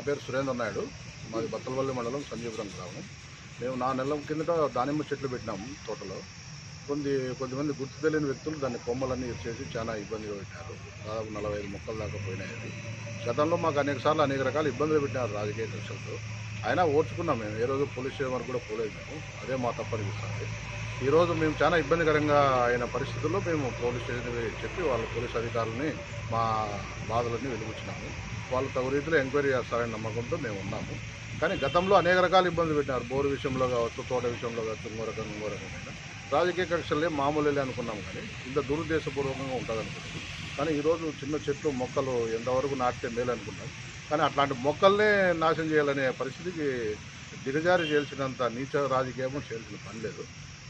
పేరు సురేంద్ర నాయుడు. మాది బత్తలపల్లి మండలం సంజీవపురం గ్రామం. మేము 4 నెలల కిందట దానిమ్మ చెట్లు పెట్టినాము తోటలో. కొద్దిమంది గుర్తు తెలియని వ్యక్తులు దాన్ని కొమ్మలన్నీ ఇచ్చేసి చాలా ఇబ్బందిగా పెట్టారు. దాదాపు 45 మొక్కల దాకా పోయినాయి. గతంలో మాకు అనేక రకాల ఇబ్బందులు పెట్టినారు రాజకీయ కక్షలతో. అయినా ఓర్చుకున్నాం మేము. ఏ రోజు పోలీస్ స్టేషన్ వరకు కూడా పోలేదు మేము. అదే మా తప్పనిపిస్తుంది. ఈరోజు మేము చాలా ఇబ్బందికరంగా అయిన పరిస్థితుల్లో మేము పోలీస్ స్టేషన్కి చెప్పి వాళ్ళ పోలీస్ అధికారులని మా బాధలన్నీ వెలిగించినాము. వాళ్ళు తగు రీతిలో ఎంక్వైరీ చేస్తారని నమ్మకంతో మేము ఉన్నాము. కానీ గతంలో అనేక రకాల ఇబ్బందులు పెట్టినారు. బోరు విషయంలో కావచ్చు, తోట విషయంలో కావచ్చు, ఇంకో రకమైన రాజకీయ కక్షలే మామూలులే అనుకున్నాం. కానీ ఇంత దురుద్దేశపూర్వకంగా ఉంటుంది అనుకున్నాం. కానీ ఈరోజు చిన్న చెట్లు మొక్కలు ఎంతవరకు నాటితే మేలు అనుకున్నాం. కానీ అట్లాంటి మొక్కల్నే నాశనం చేయాలనే పరిస్థితికి దిగజారి చేయాల్సినంత నీచ రాజకీయం చేయాల్సిన పని లేదు.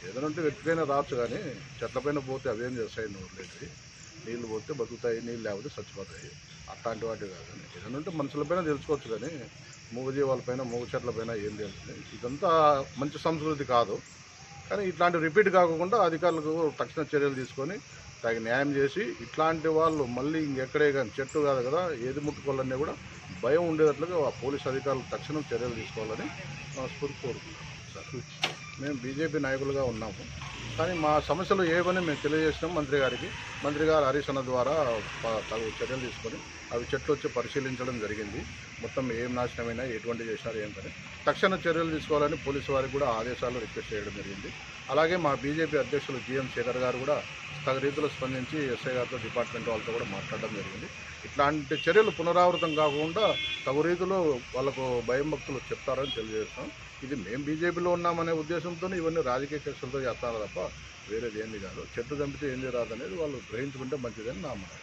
ఏదైనా వ్యక్తిపైన రావచ్చు, కానీ చెట్లపైన పోతే అవేం చేస్తాయి? వదిలేసి నీళ్ళు పోతే బతుకుతాయి, నీళ్ళు లేకపోతే చచ్చిపోతాయి. అట్లాంటి వాటి కాదు. ఏదైనా మనుషులపైన తెలుసుకోవచ్చు, కానీ మూగజీవాలపైన, మూగ చెట్లపైన ఏం తెలుస్తుంది? ఇదంతా మంచి సంస్కృతి కాదు. కానీ ఇట్లాంటి రిపీట్ కాకుండా అధికారులకు తక్షణ చర్యలు తీసుకొని తగిన న్యాయం చేసి, ఇట్లాంటి వాళ్ళు మళ్ళీ ఇంకెక్కడే కానీ చెట్టు కాదు కదా ఏది ముట్టుకోవాలన్నీ కూడా భయం ఉండేటట్లుగా ఆ పోలీస్ అధికారులు తక్షణం చర్యలు తీసుకోవాలని స్ఫూర్తి కోరుకుంటున్నాం సార్. మేము బీజేపీ నాయకులుగా ఉన్నాము. కానీ మా సమస్యలు ఏవని మేము తెలియజేసినాం మంత్రి గారికి. మంత్రి గారు హరీష్ అన్న ద్వారా తగు చర్యలు తీసుకొని అవి చెట్లు వచ్చి పరిశీలించడం జరిగింది. మొత్తం ఏం నాశనమైనా, ఎటువంటి చేసినారు ఏంటని తక్షణ చర్యలు తీసుకోవాలని పోలీసు వారికి కూడా ఆదేశాలు రిక్వెస్ట్ చేయడం జరిగింది. అలాగే మా బీజేపీ అధ్యక్షులు జిఎం శేఖర్ గారు కూడా తగు రీతిలో స్పందించి ఎస్ఐ గారితో, డిపార్ట్మెంట్ వాళ్ళతో కూడా మాట్లాడడం జరిగింది. ఇట్లాంటి చర్యలు పునరావృతం కాకుండా తగు రీతిలో వాళ్ళకు భయం భక్తులు చెప్తారని తెలియజేస్తాం. ఇది మేము బీజేపీలో ఉన్నామనే ఉద్దేశంతో ఇవన్నీ రాజకీయ కక్షలతో చేస్తారు తప్ప వేరేది ఏంది కాదు. చెట్టు చంపితే ఏంది రాదనేది వాళ్ళు గ్రహించుకుంటే మంచిదని నా మాట.